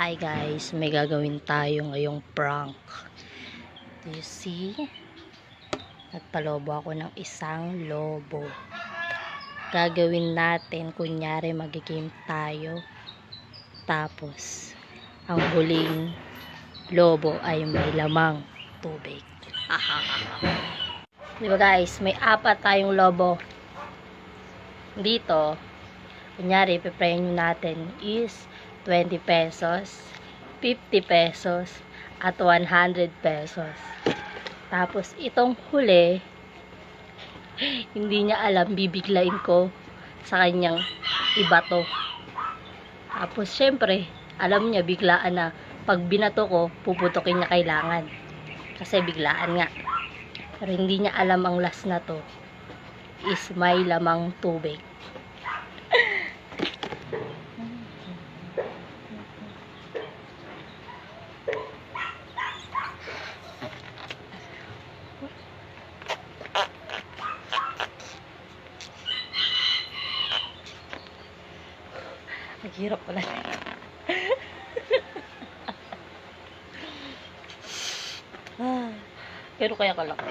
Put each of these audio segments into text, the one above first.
Hi guys, may gagawin tayo ngayong prank. Do you see? Nagpalobo ako ng isang lobo. Gagawin natin, kunyari magiging tayo. Tapos, ang huling lobo ay may lamang tubig. Diba guys, may apat tayong lobo. Dito, kunyari, piprayin natin is 20 pesos, 50 pesos, at 100 pesos. Tapos, itong huli, hindi niya alam, bibiglain ko sa kanyang ibato. Tapos, syempre, alam niya, biglaan na, pag binato ko, puputukin niya kailangan. Kasi biglaan nga. Pero hindi niya alam ang last na to is may lamang tubig. Naghirap pala. Pero kaya kalaki.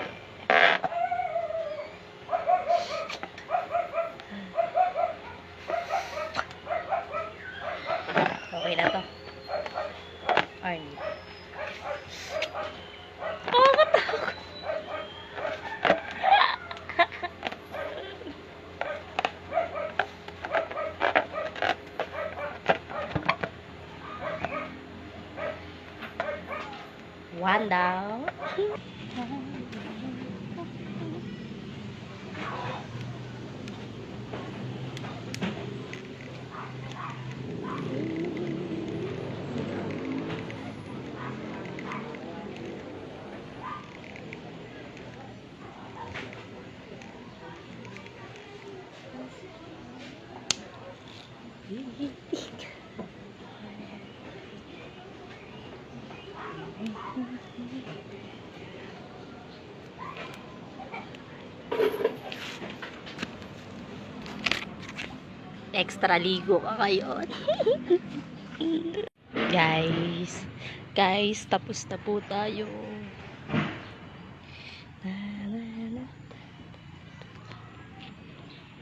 Okay na to. Ay. Oh, katakot. One down. Extra ligo ka ngayon. Guys, tapos na po tayo.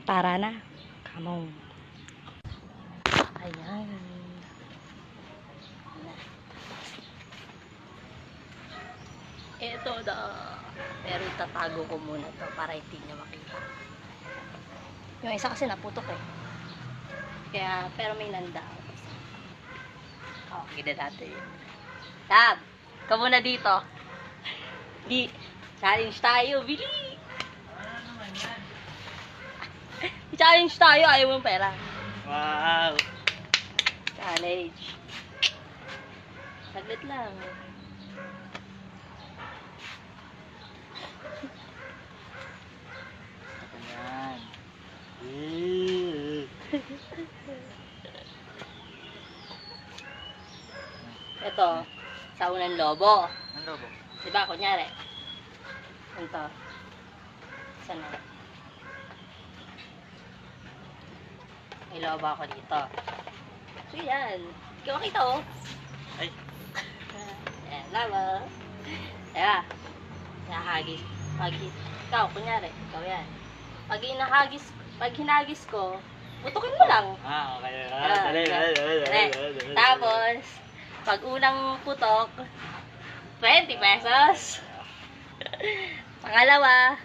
Tara na. Come on. Ayan. Ito na. Pero itatago ko muna to para hindi niya makita. Yung isa kasi naputok eh. Kaya, pero may nanda. Oh, gina natin. Tab, ka muna dito. Di, challenge tayo, Billy. Ano naman yan? Challenge tayo, ayaw mong pera. Wow! Challenge. Saglit lang. Ayan. Ito, sa unang lobo. Ang lobo? Diba, kunyari. Ito. Sana. May lobo ako dito. So, yan. Ikaw makita, oh. Ay! Ayan, lobo. Diba? Nahagis. Pag ikaw, kunyari, ikaw yan. Pag hinagis ko, putukin mo lang. Ah, okay. Dali. Tapos, pag unang putok, 20 pesos. Pangalawa,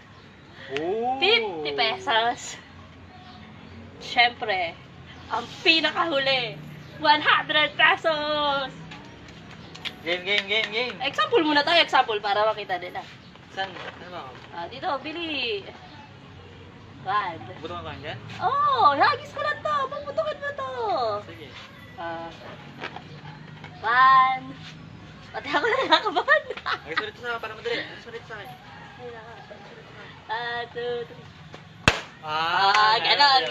50 pesos. Siyempre, ang pinakahuli, 100 pesos. Game! Example muna tayo, example, para makita nila. Saan? Ano ba ako? Dito, Bili. Bad. Butukan ko yan? Oh, hagis ko lang to. Pagputukin mo to. Sige. One. Pati ako na nakabahan. Ay, sulit sa para madali. Ay, sulit sa akin. Two, three. Ganon.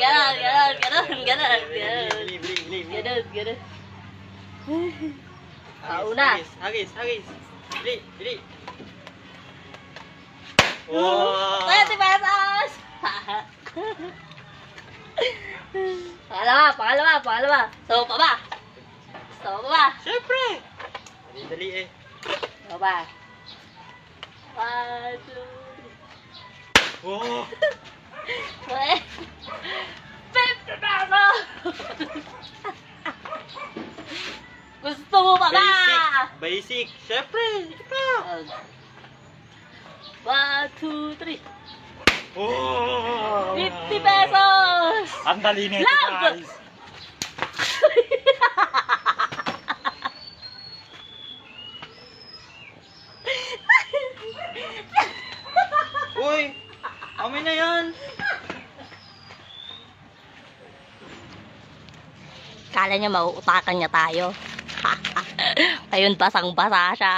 Una. Hagis. Bili. Oh! 20 pesos! Pangalawa. So, pa ba? So, baba. Siyempre! Dali eh. Baba. 1, 2, Wow! 3. 50 pesos! Gusto mo pa ba? Basic! Siyempre! Ito! 1, 2, 3. Oh! 50 pesos! Ang dali nito, Love! guys! Uy! Amin na yan! Kala niya mauutakan niya tayo. Ayun, basang-basa siya.